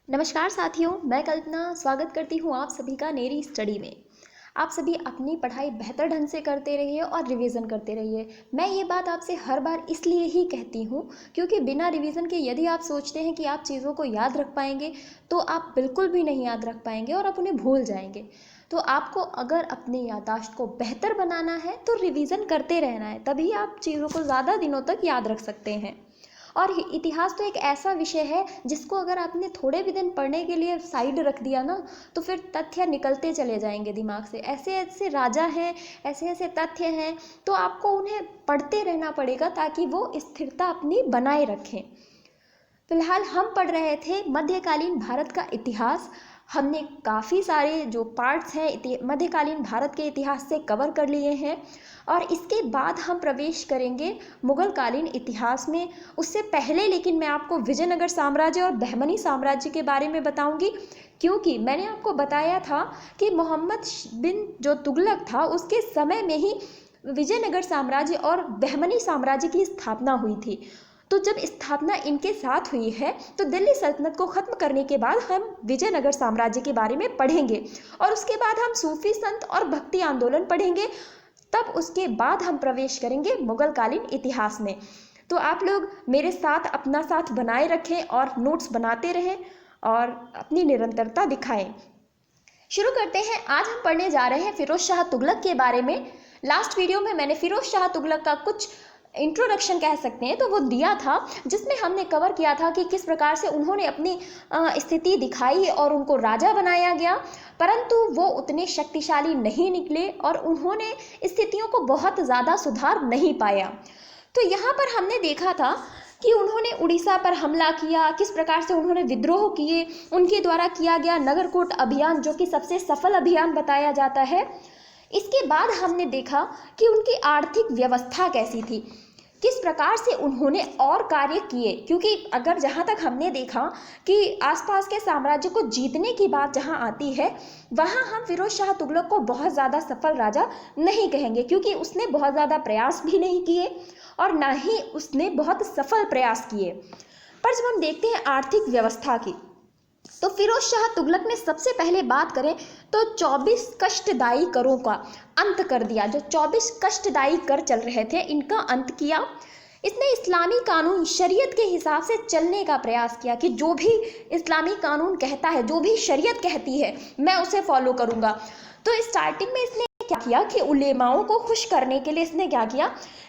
नमस्कार साथियों, मैं कल्पना स्वागत करती हूँ आप सभी का नेरी स्टडी में। आप सभी अपनी पढ़ाई बेहतर ढंग से करते रहिए और रिवीजन करते रहिए। मैं ये बात आपसे हर बार इसलिए ही कहती हूँ क्योंकि बिना रिवीजन के यदि आप सोचते हैं कि आप चीज़ों को याद रख पाएंगे तो आप बिल्कुल भी नहीं याद रख पाएंगे और आप उन्हें भूल जाएंगे। तो आपको अगर अपनी याददाश्त को बेहतर बनाना है तो रिवीजन करते रहना है, तभी आप चीज़ों को ज़्यादा दिनों तक याद रख सकते हैं। और इतिहास तो एक ऐसा विषय है जिसको अगर आपने थोड़े भी दिन पढ़ने के लिए साइड रख दिया ना तो फिर तथ्य निकलते चले जाएंगे दिमाग से। ऐसे ऐसे राजा हैं, ऐसे ऐसे तथ्य हैं, तो आपको उन्हें पढ़ते रहना पड़ेगा ताकि वो स्थिरता अपनी बनाए रखें। फिलहाल हम पढ़ रहे थे मध्यकालीन भारत का इतिहास। हमने काफ़ी सारे जो पार्ट्स हैं मध्यकालीन भारत के इतिहास से कवर कर लिए हैं और इसके बाद हम प्रवेश करेंगे मुगलकालीन इतिहास में। उससे पहले लेकिन मैं आपको विजयनगर साम्राज्य और बहमनी साम्राज्य के बारे में बताऊंगी, क्योंकि मैंने आपको बताया था कि मोहम्मद बिन जो तुगलक था उसके समय में ही विजयनगर साम्राज्य और बहमनी साम्राज्य की स्थापना हुई थी। तो जब स्थापना इनके साथ हुई है तो दिल्ली सल्तनत को ख़त्म करने के बाद हम विजयनगर साम्राज्य के बारे में पढ़ेंगे और उसके बाद हम सूफी संत और भक्ति आंदोलन पढ़ेंगे। तब उसके बाद हम प्रवेश करेंगे मुगलकालीन इतिहास में। तो आप लोग मेरे साथ अपना साथ बनाए रखें और नोट्स बनाते रहें और अपनी निरंतरता दिखाएं। शुरू करते हैं। आज हम पढ़ने जा रहे हैं फिरोज शाह तुगलक के बारे में। लास्ट वीडियो में मैंने फिरोज शाह तुगलक का कुछ इंट्रोडक्शन कह सकते हैं तो वो दिया था, जिसमें हमने कवर किया था कि किस प्रकार से उन्होंने अपनी स्थिति दिखाई और उनको राजा बनाया गया, परंतु वो उतने शक्तिशाली नहीं निकले और उन्होंने स्थितियों को बहुत ज़्यादा सुधार नहीं पाया। तो यहाँ पर हमने देखा था कि उन्होंने उड़ीसा पर हमला किया, किस प्रकार से उन्होंने विद्रोह किए, उनके द्वारा किया गया नगरकोट अभियान जो कि सबसे सफल अभियान बताया जाता है। इसके बाद हमने देखा कि उनकी आर्थिक व्यवस्था कैसी थी, किस प्रकार से उन्होंने और कार्य किए, क्योंकि अगर जहाँ तक हमने देखा कि आसपास के साम्राज्य को जीतने की बात जहाँ आती है वहाँ हम फिरोज शाह तुगलक को बहुत ज़्यादा सफल राजा नहीं कहेंगे, क्योंकि उसने बहुत ज़्यादा प्रयास भी नहीं किए और ना ही उसने बहुत सफल प्रयास किए। पर जब हम देखते हैं आर्थिक व्यवस्था की तो फिरोज शाह तुगलक ने सबसे पहले बात करें तो 24 कष्टदायी करों का अंत कर दिया। जो 24 कष्टदायी कर चल रहे थे इनका अंत किया। इसने इस्लामी कानून शरीयत के हिसाब से चलने का प्रयास किया कि जो भी इस्लामी कानून कहता है, जो भी शरीयत कहती है, मैं उसे फॉलो करूँगा। तो स्टार्टिंग में इसने क्या किया कि उलेमाओं को खुश करने के लिए इसने क्या किया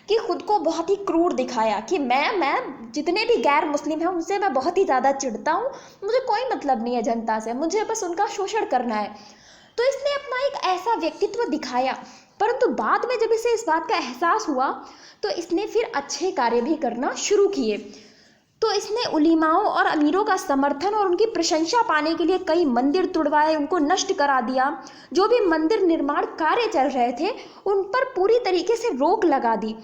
कि खुद को बहुत ही क्रूर दिखाया कि मैं जितने भी गैर मुस्लिम हैं उनसे मैं बहुत ही ज़्यादा चिढ़ता हूँ, मुझे कोई मतलब नहीं है जनता से, मुझे बस उनका शोषण करना है। तो इसने अपना एक ऐसा व्यक्तित्व दिखाया, परंतु बाद में जब इसे इस बात का एहसास हुआ तो इसने फिर अच्छे कार्य भी करना शुरू किए। तो इसने उलीमाओं और अमीरों का समर्थन और उनकी प्रशंसा पाने के लिए कई मंदिर तुड़वाए, उनको नष्ट करा दिया। जो भी मंदिर निर्माण कार्य चल रहे थे उन पर पूरी तरीके से रोक लगा दी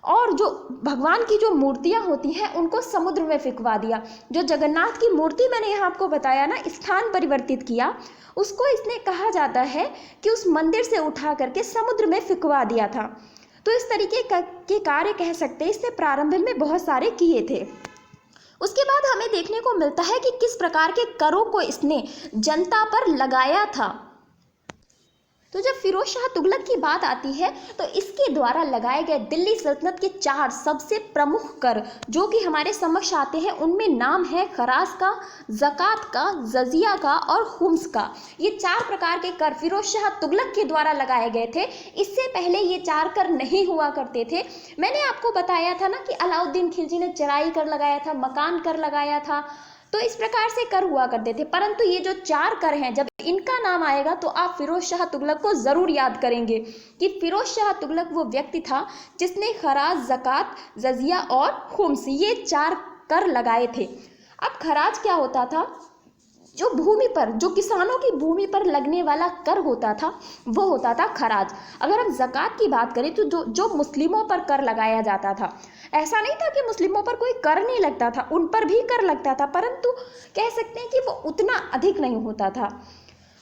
और जो भगवान की जो मूर्तियां होती हैं उनको समुद्र में फेंकवा दिया। जो जगन्नाथ की मूर्ति मैंने यहाँ आपको बताया ना, स्थान परिवर्तित किया, उसको इसने कहा जाता है कि उस मंदिर से उठा करके समुद्र में फेंकवा दिया था। तो इस तरीके के कार्य कह सकते हैं इसने प्रारंभ में बहुत सारे किए थे। उसके बाद हमें देखने को मिलता है कि किस प्रकार के करों को इसने जनता पर लगाया था। तो जब फिरोज शाह तुगलक की बात आती है तो इसके द्वारा लगाए गए दिल्ली सल्तनत के 4 सबसे प्रमुख कर जो कि हमारे समक्ष आते हैं उनमें नाम है खराज का, ज़कात का, जजिया का और खुम्स का। ये 4 प्रकार के कर फिरोज शाह तुगलक के द्वारा लगाए गए थे। इससे पहले ये 4 कर नहीं हुआ करते थे। मैंने आपको बताया था ना कि अलाउद्दीन खिलजी ने चराई कर लगाया था, मकान कर लगाया था, तो इस प्रकार से कर हुआ करते थे। परंतु ये जो 4 कर हैं, जब इनका नाम आएगा तो आप फिरोज शाह तुगलक को ज़रूर याद करेंगे कि फिरोज शाह तुगलक वो व्यक्ति था जिसने खराज, ज़कात, जजिया और खुम्स ये 4 कर लगाए थे। अब खराज क्या होता था? जो भूमि पर, जो किसानों की भूमि पर लगने वाला कर होता था वो होता था खराज। अगर हम ज़कात की बात करें तो जो मुस्लिमों पर कर लगाया जाता था, ऐसा नहीं था कि मुस्लिमों पर कोई कर नहीं लगता था, उन पर भी कर लगता था, परंतु कह सकते हैं कि वो उतना अधिक नहीं होता था।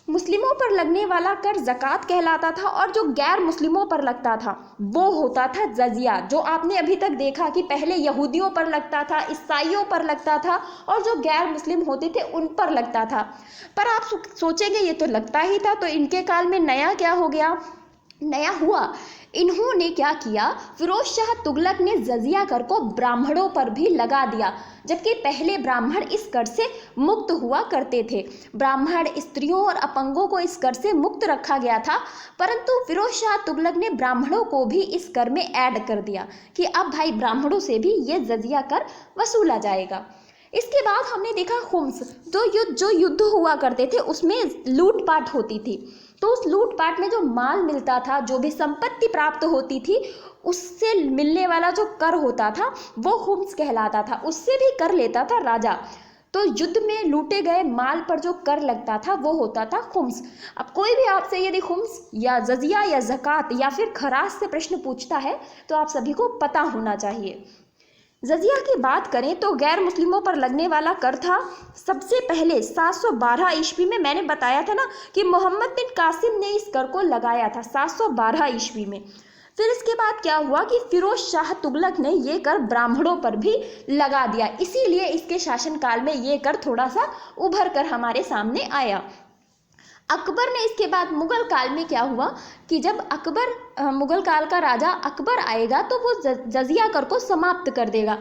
मुस्लिमों पर लगने वाला कर ज़कात कहलाता था और जो गैर मुस्लिमों पर लगता था वो होता था जजिया, जो आपने अभी तक देखा कि पहले यहूदियों पर लगता था, ईसाइयों पर लगता था और जो गैर मुस्लिम होते थे उन पर लगता था। पर आप सोचेंगे ये तो लगता ही था, तो इनके काल में नया क्या हो गया? नया हुआ, इन्होंने क्या किया, फिरोज शाह तुगलक ने जजिया कर को ब्राह्मणों पर भी लगा दिया, जबकि पहले ब्राह्मण इस कर से मुक्त हुआ करते थे। ब्राह्मण, स्त्रियों और अपंगों को इस कर से मुक्त रखा गया था, परंतु फिरोज शाह तुगलक ने ब्राह्मणों को भी इस कर में ऐड कर दिया कि अब भाई ब्राह्मणों से भी ये जजिया कर वसूला जाएगा। इसके बाद हमने देखा खुम्स, जो युद्ध हुआ करते थे उसमें लूटपाट होती थी, तो उस लूटपाट में जो माल मिलता था, जो भी संपत्ति प्राप्त होती थी, उससे मिलने वाला जो कर होता था वो खुम्स कहलाता था, उससे भी कर लेता था राजा। तो युद्ध में लूटे गए माल पर जो कर लगता था वो होता था खुम्स। अब कोई भी आपसे यदि खुम्स या जजिया या ज़कात या फिर खराज से प्रश्न पूछता है तो आप सभी को पता होना चाहिए। जजिया की बात करें तो गैर मुस्लिमों पर लगने वाला कर था सबसे पहले 712 ईस्वी में, मैंने बताया था ना कि मोहम्मद बिन कासिम ने इस कर को लगाया था 712 ईस्वी में। फिर इसके बाद क्या हुआ कि फिरोज शाह तुगलक ने ये कर ब्राह्मणों पर भी लगा दिया, इसीलिए इसके शासनकाल में ये कर थोड़ा सा उभर कर हमारे सामने आया। अकबर ने इसके बाद मुगल काल में क्या हुआ कि जब मुगल काल का राजा अकबर आएगा तो वो जजिया कर को समाप्त कर देगा,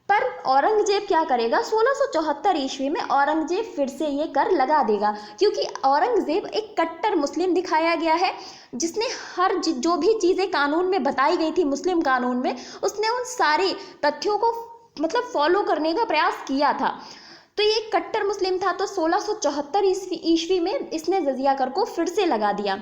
पर औरंगजेब क्या करेगा, 1674 ईस्वी में औरंगजेब फिर से ये कर लगा देगा, क्योंकि औरंगजेब एक कट्टर मुस्लिम दिखाया गया है, जिसने हर जो भी चीज़ें कानून में बताई गई थी मुस्लिम कानून में, उसने उन सारे तथ्यों को मतलब फॉलो करने का प्रयास किया था। तो ये एक कट्टर मुस्लिम था, तो 1674 ईस्वी में इसने जजिया कर को फिर से लगा दिया।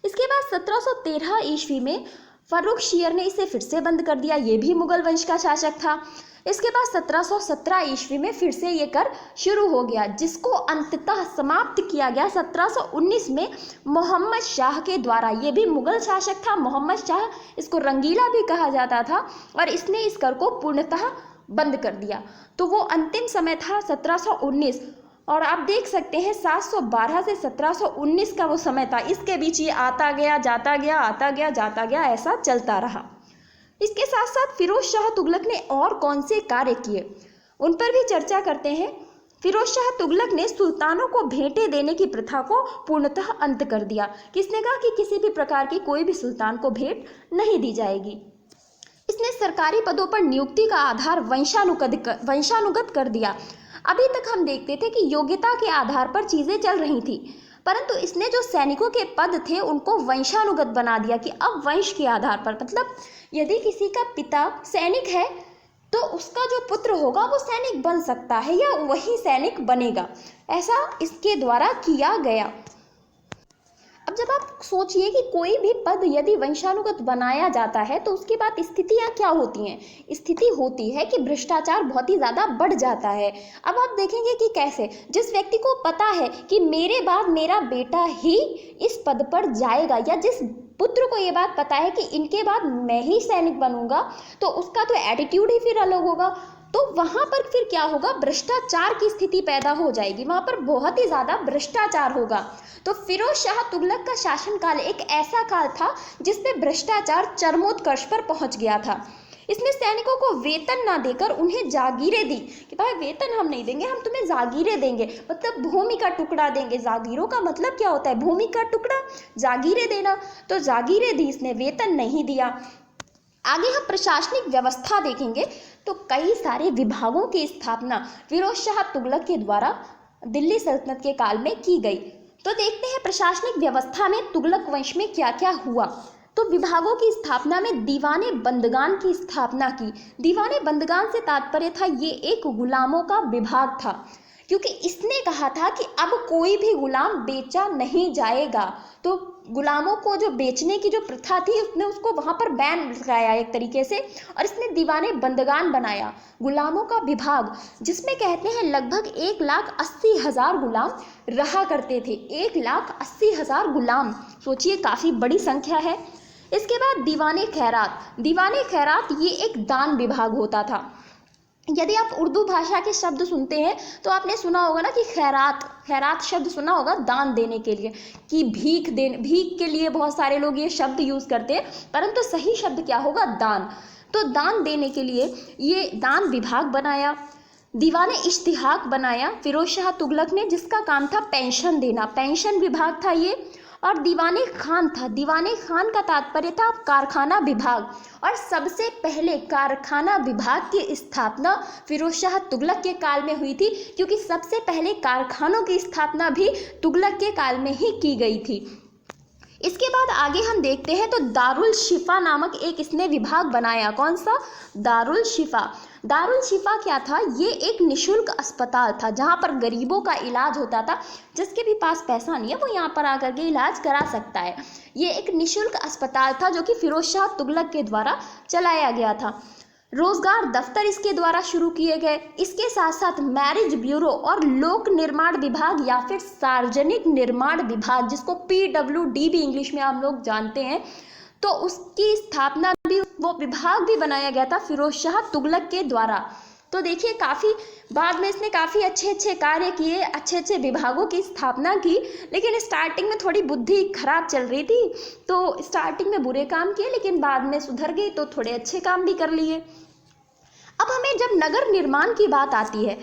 इसके बाद 1713 ईस्वी में फर्रुखशियर ने इसे फिर से बंद कर दिया, ये भी मुगल वंश का शासक था। इसके बाद 1717 ईस्वी में फिर से ये कर शुरू हो गया, जिसको अंततः समाप्त किया गया 1719 में मोहम्मद शाह के द्वारा। ये भी मुगल शासक था मोहम्मद शाह, इसको रंगीला भी कहा जाता था, और इसने इस कर को पूर्णतः बंद कर दिया। तो वो अंतिम समय था 1719, और आप देख सकते हैं 712 से 1719 का वो समय था, इसके बीच ये आता गया जाता गया, आता गया जाता गया, ऐसा चलता रहा। इसके साथ साथ फिरोज शाह तुगलक ने और कौन से कार्य किए उन पर भी चर्चा करते हैं। फिरोज शाह तुगलक ने सुल्तानों को भेंटें देने की प्रथा को पूर्णतः अंत कर दिया। किसने कहा कि किसी भी प्रकार की कोई भी सुल्तान को भेंट नहीं दी जाएगी। इसने सरकारी पदों पर नियुक्ति का आधार वंशानुगत कर दिया। अभी तक हम देखते थे कि योग्यता के आधार पर चीज़ें चल रही थी, परंतु इसने जो सैनिकों के पद थे उनको वंशानुगत बना दिया कि अब वंश के आधार पर, मतलब यदि किसी का पिता सैनिक है तो उसका जो पुत्र होगा वो सैनिक बन सकता है या वही सैनिक बनेगा, ऐसा इसके द्वारा किया गया। अब जब आप सोचिए कि कोई भी पद यदि वंशानुगत बनाया जाता है तो उसके बाद स्थितियाँ क्या होती हैं? स्थिति होती है कि भ्रष्टाचार बहुत ही ज़्यादा बढ़ जाता है। अब आप देखेंगे कि कैसे, जिस व्यक्ति को पता है कि मेरे बाद मेरा बेटा ही इस पद पर जाएगा, या जिस पुत्र को ये बात पता है कि इनके बाद मैं ही सैनिक बनूंगा, तो उसका तो एटीट्यूड ही फिर अलग होगा। तो वहाँ पर फिर क्या होगा, भ्रष्टाचार की स्थिति पैदा हो जाएगी, वहाँ पर बहुत ही ज़्यादा भ्रष्टाचार होगा। तो फिरोज शाह तुगलक का शासनकाल एक ऐसा काल था जिसमें भ्रष्टाचार चरमोत्कर्ष पर पहुँच गया था। इसने सैनिकों को वेतन ना देकर उन्हें जागीरें दी कि भाई वेतन हम नहीं देंगे, हम तुम्हें जागीरें देंगे, मतलब भूमि का टुकड़ा देंगे। जागीरों का मतलब क्या होता है? भूमि का टुकड़ा, जागीरें देना। तो जागीरें दी इसने, वेतन नहीं दिया। आगे हम प्रशासनिक व्यवस्था देखेंगे तो कई सारे विभागों की स्थापना फिरोज शाह तुगलक के द्वारा दिल्ली सल्तनत के काल में की गई। तो देखते हैं प्रशासनिक व्यवस्था में तुगलक वंश में क्या क्या हुआ। तो विभागों की स्थापना में दीवाने बंदगान की स्थापना की। दीवाने बंदगान से तात्पर्य था ये एक गुलामों का विभाग था, क्योंकि इसने कहा था कि अब कोई भी गुलाम बेचा नहीं जाएगा। तो गुलामों को जो बेचने की जो प्रथा थी उसने उसको वहाँ पर बैन लगाया एक तरीके से, और इसने दीवाने बंदगान बनाया, गुलामों का विभाग, जिसमें कहते हैं लगभग 1,80,000 गुलाम रहा करते थे। 1,80,000 गुलाम, सोचिए काफ़ी बड़ी संख्या है। इसके बाद दीवाने खैरात। दीवाने खैरात ये एक दान विभाग होता था। यदि आप उर्दू भाषा के शब्द सुनते हैं तो आपने सुना होगा ना कि खैरात, खैरात शब्द सुना होगा दान देने के लिए, कि भीख के लिए बहुत सारे लोग ये शब्द यूज़ करते हैं, परंतु सही शब्द क्या होगा? दान। तो दान देने के लिए ये दान विभाग बनाया, दीवाने इश्तिहाक बनाया फिरोज शाह तुगलक ने, जिसका काम था पेंशन देना, पेंशन विभाग था ये। और दीवाने खान था, दीवाने खान का तात्पर्य था कारखाना विभाग, और सबसे पहले कारखाना विभाग की स्थापना फिरोज शाह तुगलक के काल में हुई थी, क्योंकि सबसे पहले कारखानों की स्थापना भी तुगलक के काल में ही की गई थी। इसके बाद आगे हम देखते हैं तो दारुल शिफा नामक एक इसने विभाग बनाया। कौन सा? दारुल शिफा। दारुल शिफा क्या था? ये एक निशुल्क अस्पताल था जहाँ पर गरीबों का इलाज होता था। जिसके भी पास पैसा नहीं है वो यहाँ पर आकर के इलाज करा सकता है। ये एक निशुल्क अस्पताल था जो कि फिरोज शाह तुगलक के द्वारा चलाया गया था। रोजगार दफ्तर इसके द्वारा शुरू किए गए। इसके साथ साथ मैरिज ब्यूरो और लोक निर्माण विभाग या फिर सार्वजनिक निर्माण विभाग, जिसको PWD भी इंग्लिश में हम लोग जानते हैं, तो उसकी स्थापना भी, वो विभाग भी बनाया गया था फिरोज शाह तुगलक के द्वारा। तो देखिए काफ़ी बाद में इसने काफ़ी अच्छे अच्छे कार्य किए, अच्छे अच्छे विभागों की स्थापना की, लेकिन स्टार्टिंग में थोड़ी बुद्धि खराब चल रही थी, तो स्टार्टिंग में बुरे काम किए लेकिन बाद में सुधर गई तो थोड़े अच्छे काम भी कर लिए। अब हमें जब नगर निर्माण की बात आती है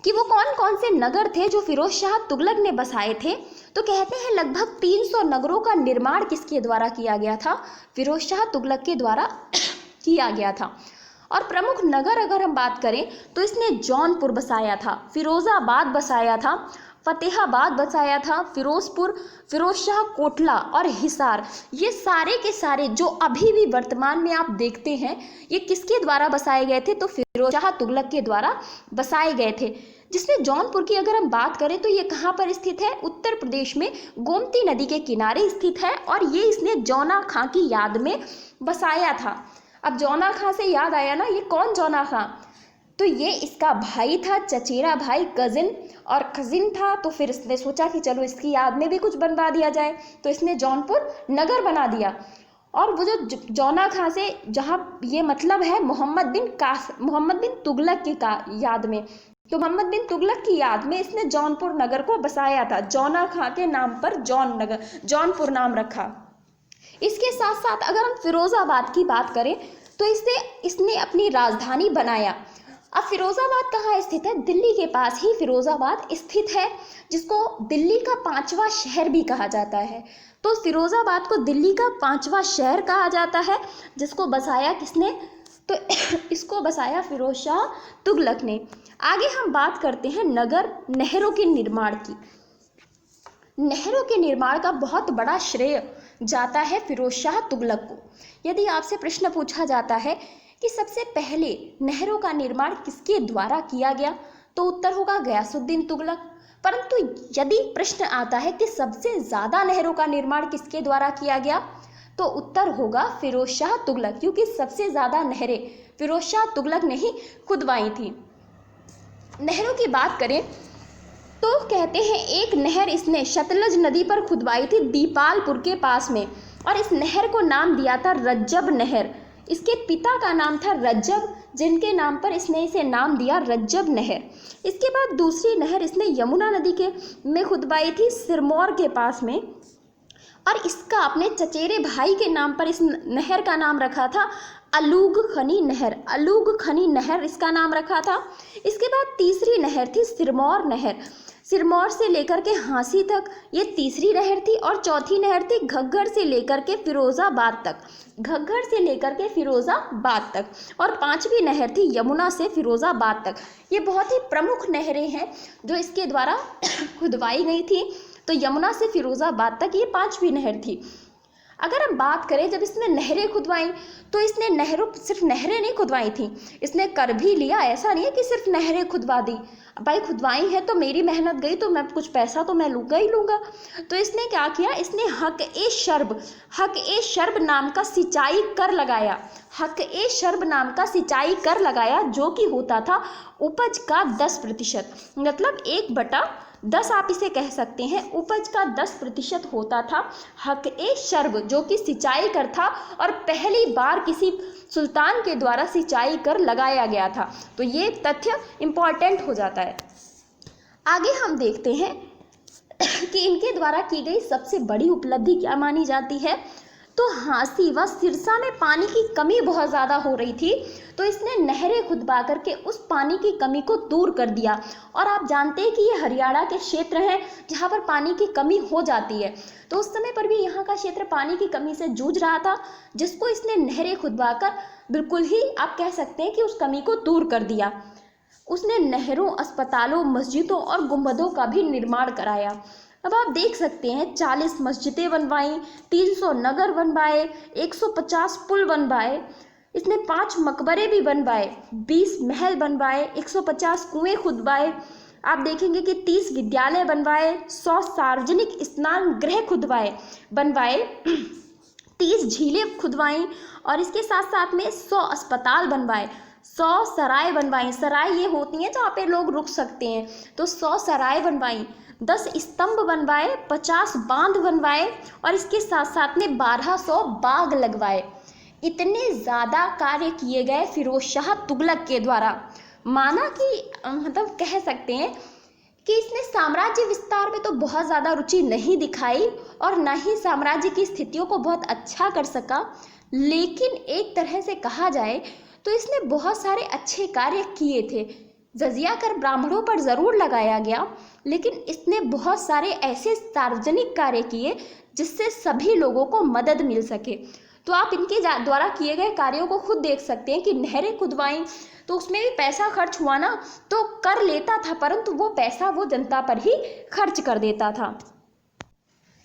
कि वो कौन कौन से नगर थे जो फिरोज शाह तुगलक ने बसाए थे, तो कहते हैं लगभग 300 नगरों का निर्माण किसके द्वारा किया गया था? फिरोज शाह तुगलक के द्वारा किया गया था। और प्रमुख नगर अगर हम बात करें तो इसने जौनपुर बसाया था, फिरोजाबाद बसाया था, फतेहाबाद बसाया था, फिरोजपुर, फिरोज शाह कोटला और हिसार। ये सारे के सारे जो अभी भी वर्तमान में आप देखते हैं, ये किसके द्वारा बसाए गए थे? तो फिरोज शाह तुगलक के द्वारा बसाए गए थे। जिसमें जौनपुर की अगर हम बात करें तो ये कहाँ पर स्थित है? उत्तर प्रदेश में गोमती नदी के किनारे स्थित है, और ये इसने जौना खां की याद में बसाया था। अब जौना खां से याद आया ना, ये कौन जौना खां? तो ये इसका भाई था, चचेरा भाई, कजिन, और कजिन था, तो फिर इसने सोचा कि चलो इसकी याद में भी कुछ बनवा दिया जाए, तो इसने जौनपुर नगर बना दिया। और वो जो जौना खां से, जहाँ ये मतलब है मोहम्मद बिन तुगलक की याद में, तो मोहम्मद बिन तुगलक की याद में इसने जौनपुर नगर को बसाया था। जौना खां के नाम पर जौनपुर नाम रखा। इसके साथ साथ अगर हम फिरोजाबाद की बात करें तो इसने अपनी राजधानी बनाया। अब फिरोजाबाद कहाँ स्थित है? दिल्ली के पास ही फिरोजाबाद स्थित है, जिसको दिल्ली का 5वां शहर भी कहा जाता है। तो फिरोजाबाद को दिल्ली का 5वां शहर कहा जाता है, जिसको बसाया किसने? तो इसको बसाया फिरोज शाह तुगलक ने। आगे हम बात करते हैं नहरों के निर्माण की। नहरों के निर्माण का बहुत बड़ा श्रेय जाता है फिरोज शाह तुगलक को। यदि आपसे प्रश्न पूछा जाता है कि सबसे पहले नहरों का निर्माण किसके द्वारा किया गया, तो उत्तर होगा गयासुद्दीन तुगलक। परंतु यदि प्रश्न आता है कि सबसे ज़्यादा नहरों का निर्माण किसके द्वारा किया गया, तो उत्तर होगा फिरोज शाह तुगलक, क्योंकि सबसे ज़्यादा नहरें फिरोज शाह तुगलक ने ही खुदवाई थी। नहरों की बात करें तो कहते हैं एक नहर इसने सतलज नदी पर खुदवाई थी दीपालपुर के पास में, और इस नहर को नाम दिया था रज्जब नहर। इसके पिता का नाम था रज्जब, जिनके नाम पर इसने इसे नाम दिया रज्जब नहर। इसके बाद दूसरी नहर इसने यमुना नदी में खुदवाई थी सिरमौर के पास में, और इसका अपने चचेरे भाई के नाम पर इस नहर का नाम रखा था अलूग खनी नहर। अलूग खनी नहर इसका नाम रखा था। इसके बाद तीसरी नहर थी सिरमौर नहर। सिरमौर से लेकर के हांसी तक ये तीसरी नहर थी, और चौथी नहर थी घग्गर से लेकर के फिरोजाबाद तक। घग्गर से लेकर के फिरोजाबाद तक। और पांचवी नहर थी यमुना से फिरोजाबाद तक। ये बहुत ही प्रमुख नहरें हैं जो इसके द्वारा खुदवाई गई थी। तो यमुना से फिरोजाबाद तक ये पांचवी नहर थी। अगर हम बात करें जब इसने नहरें खुदवाई, तो इसने सिर्फ नहरें नहीं खुदवाई थी, इसने कर भी लिया। ऐसा नहीं है कि सिर्फ नहरें खुदवा दी, भाई खुदवाई है तो मेरी मेहनत गई तो मैं कुछ पैसा तो मैं लूँगा ही लूँगा। तो इसने क्या किया, इसने हक ए शर्ब नाम का सिंचाई कर लगाया। हक ए शर्ब नाम का सिंचाई कर लगाया, जो कि होता था उपज का 10%, मतलब 1/10। 10 आप इसे कह सकते हैं उपज का 10% होता था हक ए शर्ब, जो कि सिंचाई कर था और पहली बार किसी सुल्तान के द्वारा सिंचाई कर लगाया गया था। तो ये तथ्य इम्पॉर्टेंट हो जाता है। आगे हम देखते हैं कि इनके द्वारा की गई सबसे बड़ी उपलब्धि क्या मानी जाती है। तो हांसी व सिरसा में पानी की कमी बहुत ज़्यादा हो रही थी, तो इसने नहरें खुदवा करके उस पानी की कमी को दूर कर दिया। और आप जानते हैं कि ये हरियाणा के क्षेत्र हैं जहाँ पर पानी की कमी हो जाती है, तो उस समय पर भी यहाँ का क्षेत्र पानी की कमी से जूझ रहा था, जिसको इसने नहरें खुदवा कर बिल्कुल ही आप कह सकते हैं कि उस कमी को दूर कर दिया। उसने नहरों, अस्पतालों, मस्जिदों और गुंबदों का भी निर्माण कराया। अब आप देख सकते हैं 40 मस्जिदें बनवाई, 300 नगर बनवाए, 150 पुल बनवाए, इसने 5 मकबरे भी बनवाए, 20 महल बनवाए, 150 कुएं खुदवाए। आप देखेंगे कि 30 विद्यालय बनवाए, 100 सार्वजनिक स्नान गृह बनवाए 30 झीलें खुदवाई, और इसके साथ साथ में 100 अस्पताल बनवाए, 100 सराय बनवाई। सराय ये होती हैं जहाँ पे लोग रुक सकते हैं, तो 100 सराय बनवाई, 10 स्तंभ बनवाए, 50 बांध बनवाए, और इसके साथ साथ में 1200 बाग लगवाए। इतने ज़्यादा कार्य किए गए फिरोज शाह तुगलक के द्वारा। माना कि मतलब कह सकते हैं कि इसने साम्राज्य विस्तार में तो बहुत ज़्यादा रुचि नहीं दिखाई और न ही साम्राज्य की स्थितियों को बहुत अच्छा कर सका, लेकिन एक तरह से कहा जाए तो इसने बहुत सारे अच्छे कार्य किए थे। जजिया कर ब्राह्मणों पर ज़रूर लगाया गया, लेकिन इसने बहुत सारे ऐसे सार्वजनिक कार्य किए जिससे सभी लोगों को मदद मिल सके। तो आप इनके द्वारा किए गए कार्यों को खुद देख सकते हैं कि नहरें खुदवाई, तो उसमें भी पैसा खर्च हुआ ना, तो कर लेता था, परंतु वो पैसा वो जनता पर ही खर्च कर देता था।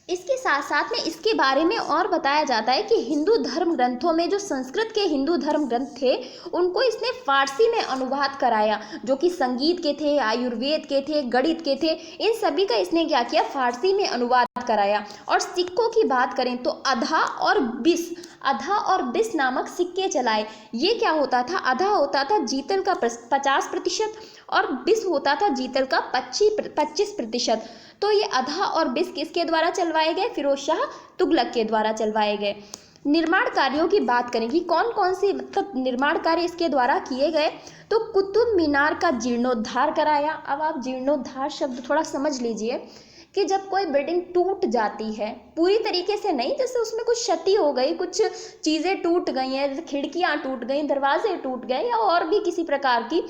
इसके साथ साथ में इसके बारे में और बताया जाता है कि हिंदू धर्म ग्रंथों में जो संस्कृत के हिंदू धर्म ग्रंथ थे उनको इसने फारसी में अनुवाद कराया, जो कि संगीत के थे, आयुर्वेद के थे, गणित के थे, इन सभी का इसने क्या किया, फारसी में अनुवाद कराया। और सिक्कों की बात करें तो आधा और बिस नामक सिक्के चलाए। ये क्या होता था, आधा होता था जीतल का 50% और बिस होता था जीतल का 25%। तो ये आधा और बिस किसके द्वारा चलवाए गए, फिरोज शाह तुगलक के द्वारा चलवाए गए। निर्माण कार्यों की बात करें कि कौन कौन से मतलब निर्माण कार्य इसके द्वारा किए गए, तो कुतुब मीनार का जीर्णोद्धार कराया। अब आप जीर्णोद्धार शब्द थोड़ा समझ लीजिए कि जब कोई बिल्डिंग टूट जाती है, पूरी तरीके से नहीं, जैसे उसमें कुछ क्षति हो गई, कुछ चीज़ें टूट गई हैं, जैसे खिड़कियाँ टूट गई, दरवाजे टूट गए या और भी किसी प्रकार की,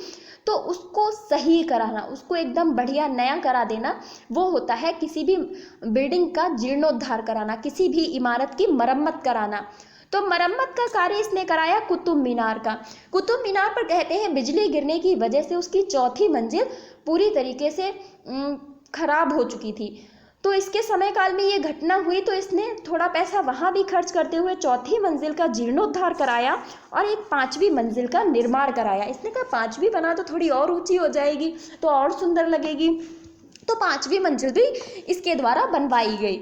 तो उसको सही कराना, उसको एकदम बढ़िया नया करा देना, वो होता है किसी भी बिल्डिंग का जीर्णोद्धार कराना, किसी भी इमारत की मरम्मत कराना। तो मरम्मत का कार्य इसने कराया कुतुब मीनार का। कुतुब मीनार पर कहते हैं बिजली गिरने की वजह से उसकी चौथी मंजिल पूरी तरीके से खराब हो चुकी थी। तो इसके समय काल में ये घटना हुई, तो इसने थोड़ा पैसा वहाँ भी खर्च करते हुए चौथी मंजिल का जीर्णोद्धार कराया और एक 5वीं मंजिल का निर्माण कराया। इसने कहा 5वीं बना तो थोड़ी और ऊंची हो जाएगी, तो और सुंदर लगेगी, तो 5वीं मंजिल भी इसके द्वारा बनवाई गई।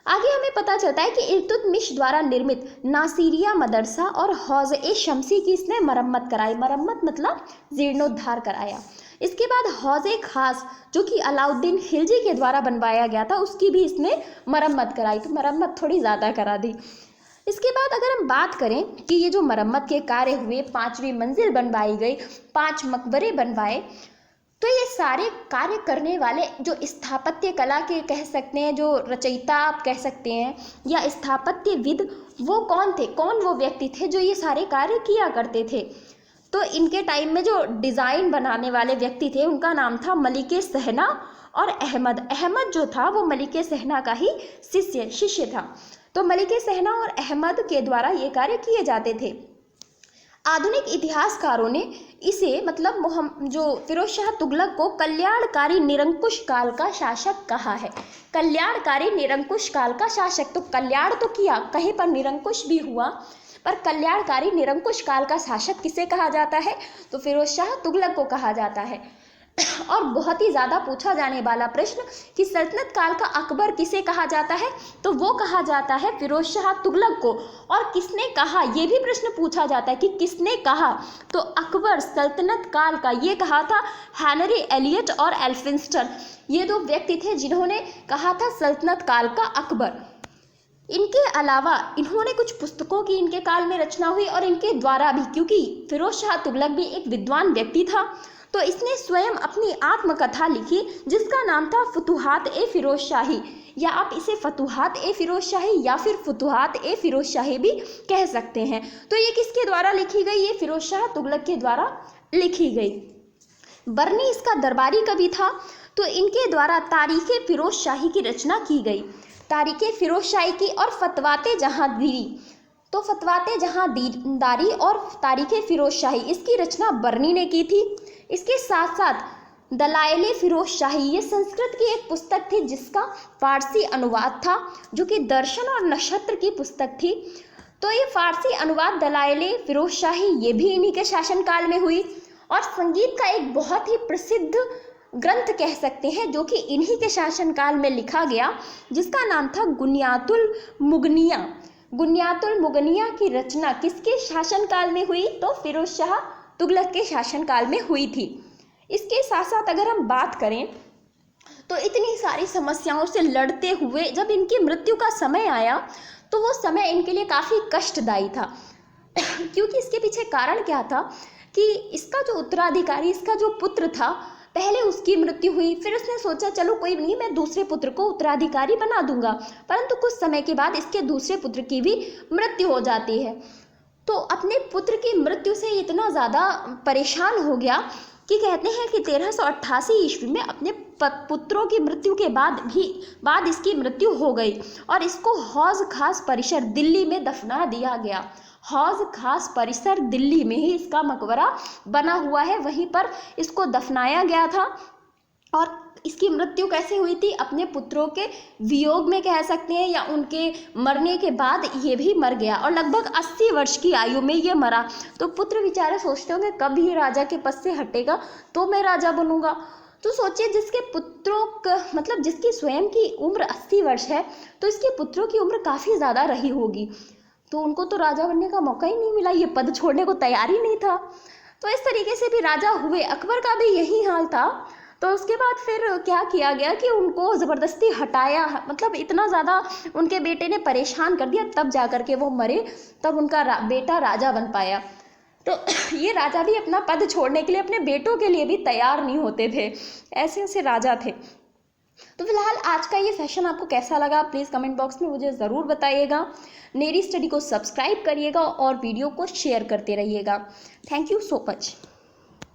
आगे हमें पता चलता है कि इल्तुतमिश द्वारा निर्मित नासिरिया मदरसा और हौज़ ए शमसी की इसने मरम्मत कराई। मरम्मत मतलब जीर्णोद्धार कराया। इसके बाद हौज़े खास जो कि अलाउद्दीन खिलजी के द्वारा बनवाया गया था, उसकी भी इसने मरम्मत कराई, तो मरम्मत थोड़ी ज़्यादा करा दी। इसके बाद अगर हम बात करें कि ये जो मरम्मत के कार्य हुए, 5वीं मंजिल बनवाई गई, 5 मकबरे बनवाए, तो ये सारे कार्य करने वाले जो स्थापत्य कला के कह सकते हैं, जो रचयिता आप कह सकते हैं या स्थापत्यविद, वो कौन थे, कौन वो व्यक्ति थे जो ये सारे कार्य किया करते थे। तो इनके टाइम में जो डिज़ाइन बनाने वाले व्यक्ति थे उनका नाम था मलिके सहना और अहमद। अहमद जो था वो मलिके सहना का ही शिष्य था। तो मलिके सहना और अहमद के द्वारा ये कार्य किए जाते थे। आधुनिक इतिहासकारों ने इसे मतलब जो फिरोज शाह तुगलक को कल्याणकारी निरंकुश काल का शासक कहा है। कल्याणकारी निरंकुश काल का शासक, तो कल्याण तो किया, कहीं पर निरंकुश भी हुआ, पर कल्याणकारी निरंकुश काल का शासक किसे कहा जाता है, तो फिरोज शाह तुगलक को कहा जाता है। और बहुत ही ज़्यादा पूछा जाने वाला प्रश्न कि सल्तनत काल का अकबर किसे कहा जाता है, तो वो कहा जाता है फिरोज शाह तुगलक को। और किसने कहा, ये भी प्रश्न पूछा जाता है कि किसने कहा, तो अकबर सल्तनत काल का ये कहा था हेनरी एलियट और एल्फिंस्टन, ये दो व्यक्ति थे जिन्होंने कहा था सल्तनत काल का अकबर। इनके अलावा इन्होंने कुछ पुस्तकों की इनके काल में रचना हुई और इनके द्वारा भी, क्योंकि फिरोज शाह तुगलक भी एक विद्वान व्यक्ति था, तो इसने स्वयं अपनी आत्मकथा लिखी जिसका नाम था फुतुहात ए फिरोज शाही, या आप इसे फतुहात ए फिरोज शाही या फिर फुतुहात ए फिरोज शाही भी कह सकते हैं। तो ये किसके द्वारा लिखी गई, ये फिरोज शाह तुगलक के द्वारा लिखी गई। बर्नी इसका दरबारी कवि था, तो इनके द्वारा तारीखे फिरोज शाही की रचना की गई। तारीखे फिरोज शाही की और फतवाते जहांगीरी, तो फतवाते जहांदारी और तारीखे फिरोज शाही, इसकी रचना बर्नी ने की थी। इसके साथ साथ दलाइले फिरोज शाही, ये संस्कृत की एक पुस्तक थी जिसका फारसी अनुवाद था, जो कि दर्शन और नक्षत्र की पुस्तक थी। तो ये फारसी अनुवाद दलाइले फिरोज शाही ये भी इन्हीं के शासनकाल में हुई। और संगीत का एक बहुत ही प्रसिद्ध ग्रंथ कह सकते हैं जो कि इन्हीं के शासनकाल में लिखा गया, जिसका नाम था गुनियातुल मुगनिया। गुनियातुल मुगनिया की रचना किसके शासनकाल में हुई, तो फिरोज शाह तुगलक के शासनकाल में हुई थी। इसके साथ साथ अगर हम बात करें तो इतनी सारी समस्याओं से लड़ते हुए जब इनकी मृत्यु का समय आया तो वो समय इनके लिए काफ़ी कष्टदायी था क्योंकि इसके पीछे कारण क्या था कि इसका जो उत्तराधिकारी, इसका जो पुत्र था, पहले उसकी मृत्यु हुई, फिर उसने सोचा चलो कोई नहीं, मैं दूसरे पुत्र को उत्तराधिकारी बना दूंगा, परंतु कुछ समय के बाद इसके दूसरे पुत्र की भी मृत्यु हो जाती है। तो अपने पुत्र की मृत्यु से इतना ज़्यादा परेशान हो गया कि कहते हैं कि 1388 ईस्वी में अपने पुत्रों की मृत्यु के बाद इसकी मृत्यु हो गई और इसको हौज खास परिसर दिल्ली में दफना दिया गया। हौज खास परिसर दिल्ली में ही इसका मकबरा बना हुआ है, वहीं पर इसको दफनाया गया था। और इसकी मृत्यु कैसे हुई थी, अपने पुत्रों के वियोग में कह सकते हैं, या उनके मरने के बाद ये भी मर गया और लगभग 80 वर्ष की आयु में ये मरा। तो पुत्र बेचारे सोचते होंगे कब ये राजा के पद से हटेगा तो मैं राजा बनूंगा। तो सोचिए जिसके पुत्रों का मतलब जिसकी स्वयं की उम्र 80 वर्ष है, तो इसके पुत्रों की उम्र काफ़ी ज़्यादा रही होगी, तो उनको तो राजा बनने का मौका ही नहीं मिला, ये पद छोड़ने को तैयार ही नहीं था। तो इस तरीके से भी राजा हुए, अकबर का भी यही हाल था। तो उसके बाद फिर क्या किया गया कि उनको ज़बरदस्ती हटाया, मतलब इतना ज़्यादा उनके बेटे ने परेशान कर दिया, तब जा कर के वो मरे, तब उनका बेटा राजा बन पाया। तो ये राजा भी अपना पद छोड़ने के लिए अपने बेटों के लिए भी तैयार नहीं होते थे, ऐसे ऐसे राजा थे। तो फिलहाल आज का ये सेशन आपको कैसा लगा, प्लीज़ कमेंट बॉक्स में मुझे ज़रूर बताइएगा। नेरी स्टडी को सब्सक्राइब करिएगा और वीडियो को शेयर करते रहिएगा। Thank you so much.